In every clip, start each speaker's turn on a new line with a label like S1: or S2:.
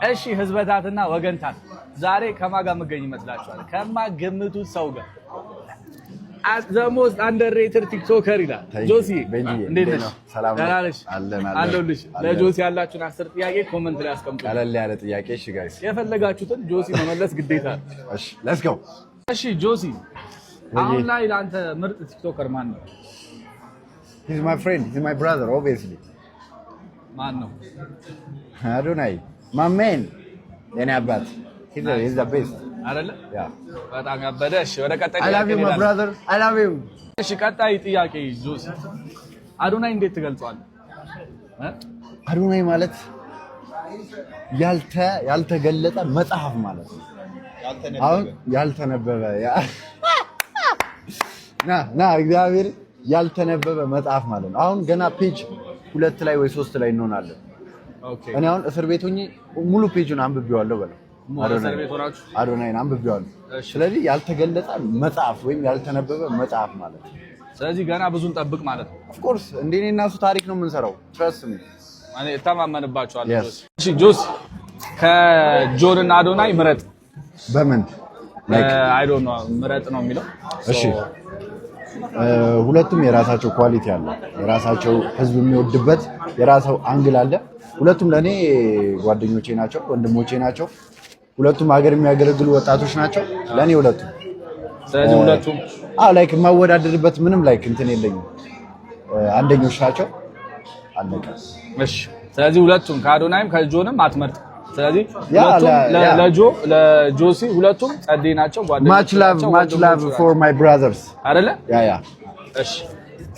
S1: እሺ ህዝበታትና ወገንታት ዛሬ ከማጋ መገኝ ይመስላችኋል? ከማገምቱት ሰው ጋር the most underrated ቲክቶከር ይላል ጆሲ። እንዴት ነሽ?
S2: ሰላም
S1: ነሽ? አለሁልሽ። ለጆሲ ያላችሁን 10 ጥያቄ ኮሜንት ላይ አስቀምጡ።
S2: ቀለል ያለ ጥያቄ እሺ ጋይስ፣
S1: የፈለጋችሁትን ጆሲ መመለስ ግዴታ ነው።
S2: እሺ ሌትስ ጎ።
S1: እሺ ጆሲ አሁን ላይ ለአንተ ምርጥ ቲክቶከር ማን ነው?
S2: he's my friend, he's my brother obviously።
S1: ማን ነው?
S2: አዶናይ my man የኔ አባት he's the best
S1: አይደለ?
S2: ያ
S1: በጣም ያበደ። እሺ ወደ ቀጣይ
S2: I love you my brother, I love you።
S1: እሺ ቀጣይ ጥያቄ ጆሲ አዶናይ እንዴት ትገልጿል?
S2: አዶናይ ማለት ያልተገለጠ መጽሐፍ ማለት ነው። አሁን ያልተነበበ ና እግዚአብሔር ያልተነበበ መጽሐፍ ማለት ነው። አሁን ገና ፔጅ 2 ላይ ወይ 3 ላይ እንሆናለን። ኦኬ እኔ አሁን እስር ቤት ሆኜ ሙሉ ፔጁን አንብቤዋለሁ በለው። አዶናይን አንብቤዋለሁ። ስለዚህ ያልተገለጠ መጽሐፍ ወይም ያልተነበበ መጽሐፍ ማለት ነው።
S1: ስለዚህ ገና ብዙን ጠብቅ ማለት ነው።
S2: ኦፍ ኮርስ እንደኔ እና እሱ ታሪክ ነው የምንሰራው። ትረስት ሚ
S1: እኔ እተማመንባቸዋለሁ። እሺ ጆስ ከጆን እና አዶናይ ምረጥ።
S2: በምን
S1: አይ ዶንት ኖ ምረጥ ነው የሚለው።
S2: እሺ ሁለቱም የራሳቸው ኳሊቲ አለ፣ የራሳቸው ህዝብ የሚወድበት የራሳቸው አንግል አለ። ሁለቱም ለኔ ጓደኞቼ ናቸው፣ ወንድሞቼ ናቸው። ሁለቱም ሀገር የሚያገለግሉ ወጣቶች ናቸው ለኔ ሁለቱም።
S1: ስለዚህ ሁለቱም
S2: ላይክ የማወዳደርበት ምንም ላይክ እንትን የለኝም። አንደኞች ናቸው አለቀ።
S1: እሺ ስለዚህ ሁለቱም ከአዶናይም ከጆንም አትመርጥ። ስለዚህ ሁለቱም ለጆሲ ሁለቱም ጸዴ ናቸው፣ ጓደኞች ናቸው።
S2: much love for my brothers
S1: አይደለ?
S2: ያ
S1: እሺ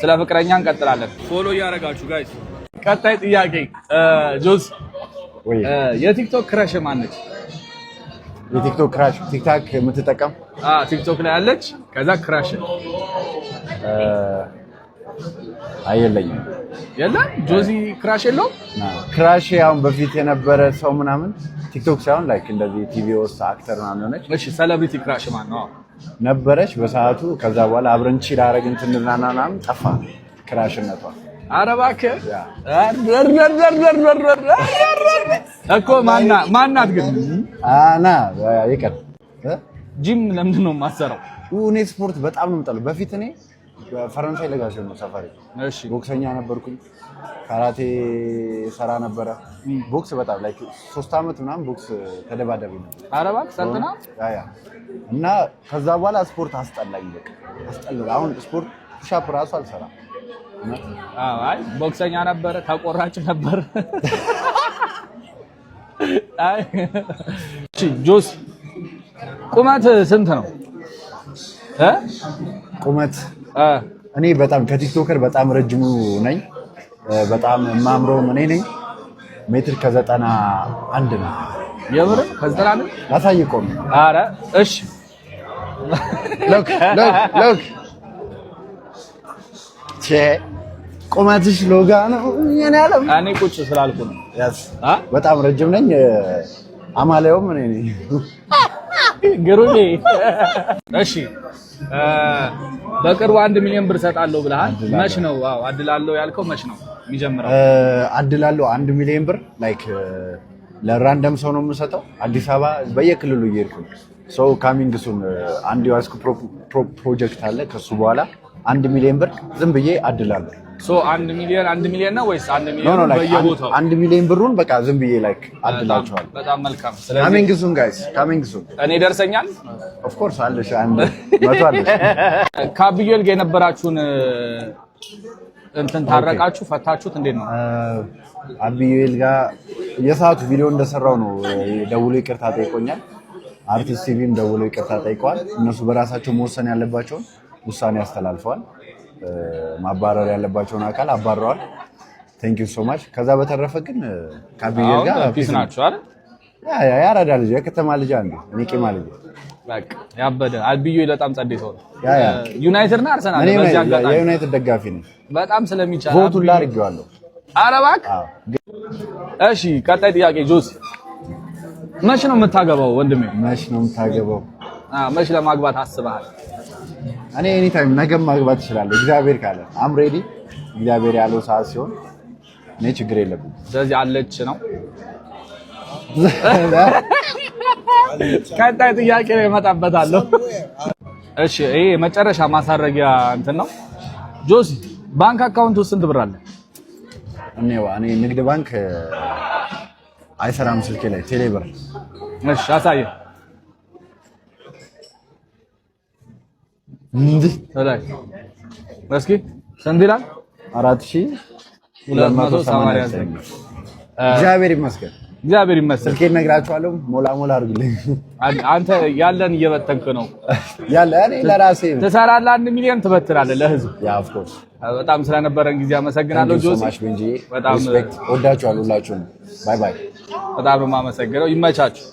S1: ስለ ፍቅረኛ እንቀጥላለን። ፎሎ እያደረጋችሁ ጋይስ። ቀጣይ ጥያቄ ጆሲ የቲክቶክ ክራሽ ማን ነች?
S2: የቲክቶክ ክራሽ ቲክታክ የምትጠቀም
S1: ቲክቶክ ላይ አለች። ከዛ ክራሽ
S2: አይለኝም።
S1: የለም ጆሲ ክራሽ የለውም።
S2: ክራሽ አሁን በፊት የነበረ ሰው ምናምን ቲክቶክ ሳይሆን ላይክ እንደዚህ ቲቪ ውስጥ አክተር ምናምን ነች።
S1: እሺ ሴሌብሪቲ ክራሽ ማን ነው?
S2: ነበረች በሰዓቱ። ከዛ በኋላ አብረን ቺል አደረግን ትንዝናናና ጠፋ ክራሽነቷ። ኧረ እባክህ
S1: እኮ ማናት ግን?
S2: ይቀር
S1: ጂም ለምንድን ነው የማሰራው?
S2: እኔ ስፖርት በጣም ነው የምጠላው። በፊት እኔ ፈረንሳይ ለጋሽ ነው ሰፈሬ። እሺ ቦክሰኛ ነበርኩኝ፣ ካራቴ ሰራ ነበረ። ቦክስ በጣም ላይክ 3 አመት ምናምን ቦክስ ተደባደብኝ ነበር።
S1: ኧረ እባክህ ሰልጥና
S2: እና ከዛ በኋላ ስፖርት አስጠላኝ። በቃ አስጠላኝ። አሁን ስፖርት ፑሻፕ ራሱ አልሰራም።
S1: አይ ቦክሰኛ ነበረ፣ ተቆራጭ ነበር። አይ እሺ ጆስ ቁመት ስንት ነው?
S2: ቁመት እኔ በጣም ከቲክቶከር በጣም ረጅሙ ነኝ። በጣም የማምረው እኔ ነኝ። ሜትር ከ91 ነው።
S1: የምር ከ91
S2: ላሳይ ቆም።
S1: ኧረ እሺ
S2: ሎክ ቁመትሽ ሎጋ ነው።
S1: እኔ ቁጭ ስላልኩ ነው።
S2: በጣም ረጅም ነኝ። አማላየውም እኔ ነኝ።
S1: ግሩሜ እሺ በቅርቡ 1 ሚሊዮን ብር ሰጣለሁ ብለሃል። መች ነው አድላለሁ ያልከው? መች ነው የሚጀምረው?
S2: አድላለሁ 1 ሚሊዮን ብር ላይክ ለራንደም ሰው ነው የምሰጠው። አዲስ አበባ በየክልሉ እየሄድኩ ሰው ካሚንግ ሱን አንድ ያስኩ ፕሮጀክት አለ። ከሱ በኋላ 1 ሚሊዮን ብር ዝም ብዬ አድላለሁ።
S1: ሶ 1 ሚሊዮን ነው ወይስ 1 ሚሊዮን በየቦታው?
S2: 1 ሚሊዮን ብሩን በቃ ዝም ብዬ ላይክ አድላቸዋለሁ።
S1: በጣም መልካም።
S2: ስለዚህ ካሚንግ ሱን ጋይስ ካሚንግ ሱን
S1: እኔ ደርሰኛል።
S2: ኦፍ ኮርስ አለሽ አንድ 100 አለሽ።
S1: ከአብዩኤል ጋር የነበራችሁን እንትን ታረቃችሁ ፈታችሁት እንዴት ነው?
S2: አብዩኤል ጋር የሰዓቱ ቪዲዮ እንደሰራው ነው ደውሎ ይቅርታ ጠይቆኛል። አርቲስት ቲቪም ደውሎ ይቅርታ ጠይቀዋል። እነሱ በራሳቸው መወሰን ያለባቸውን ውሳኔ አስተላልፈዋል። ማባረር ያለባቸውን አካል አባረዋል። ቴንክ ዩ ሶ ማች። ከዛ በተረፈ ግን ከአብዩኤል ጋር
S1: ፒስ ናችሁ አይደል?
S2: ያራዳ ልጅ የከተማ ልጅ አንዱ እኔ ቂማ ልጅ
S1: በቃ ያበደ አብዩኤል በጣም ጸዴ ሰው ነው። ዩናይትድ እና አርሰናል በዚህ አጋጣሚ
S2: የዩናይትድ ደጋፊ ነኝ።
S1: በጣም ስለሚቻል
S2: ቮቱን ላድርጌዋለሁ።
S1: ኧረ እባክህ። እሺ ቀጣይ ጥያቄ ጆሲ መች ነው የምታገባው ወንድሜ?
S2: መች ነው የምታገባው?
S1: መች ለማግባት አስበሃል?
S2: እኔ ኤኒ ታይም ነገም ማግባት እችላለሁ እግዚአብሔር ካለ። አም ሬዲ እግዚአብሔር ያለው ሰዓት ሲሆን እኔ ችግር የለብኝም።
S1: ስለዚህ አለች ነው ቀጣይ ጥያቄ ላይ እመጣበታለሁ። እሺ ይሄ መጨረሻ ማሳረጊያ እንትን ነው። ጆሲ ባንክ አካውንት ውስጥ ስንት ብር አለ?
S2: እኔ ንግድ ባንክ አይሰራም ስልኬ ላይ ቴሌ ብር።
S1: እሺ አሳየ
S2: እንዴ
S1: ላይ እስኪ ስንት ይላል?
S2: 4289 እግዚአብሔር ይመስገን።
S1: እግዚአብሔር ይመስገን።
S2: ስልኬን እነግራችኋለሁ። ሞላ አድርጉልኝ።
S1: አንተ ያለን እየበተንክ ነው።
S2: ያለ እኔ ለራሴ
S1: ትሰራለህ፣ 1 ሚሊዮን ትበትናለህ ለህዝብ።
S2: ያ ኦፍ ኮርስ።
S1: በጣም ስለነበረን ጊዜ አመሰግናለሁ ጆሲ።
S2: በጣም ወዳችኋለሁ ሁላችሁም። ባይ ባይ።
S1: በጣም ነው የማመሰግነው። ይመቻችሁ።